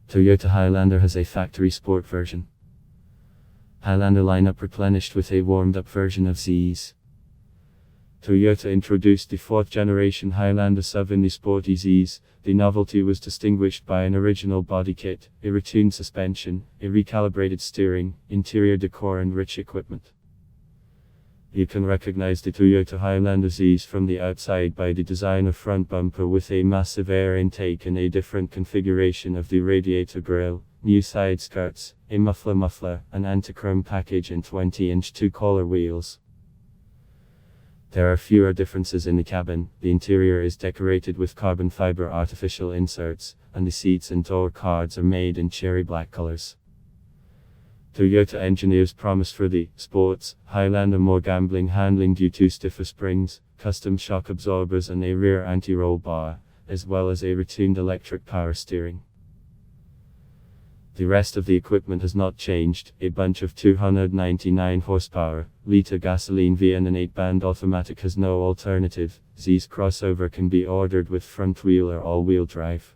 Toyota Highlander has a factory sport version. Highlander lineup replenished with a warmed-up version of Z's. Toyota introduced the 4th generation Highlander SUV in the Sporty Z's. The novelty was distinguished by an original body kit, a retuned suspension, a recalibrated steering, interior decor and rich equipment. You can recognize the Toyota Highlander Z's from the outside by the design of front bumper with a massive air intake and a different configuration of the radiator grille, new side skirts, a muffler, an anti-chrome package and 20-inch two-color wheels. There are fewer differences in the cabin. The interior is decorated with carbon fiber artificial inserts, and the seats and door cards are made in cherry black colors. Toyota engineers promise for the sports Highlander more gambling handling due to stiffer springs, custom shock absorbers and a rear anti-roll bar, as well as a retuned electric power steering. The rest of the equipment has not changed. A bunch of 299 horsepower, liter gasoline V and an 8-band automatic has no alternative. Z's crossover can be ordered with front wheel or all-wheel drive.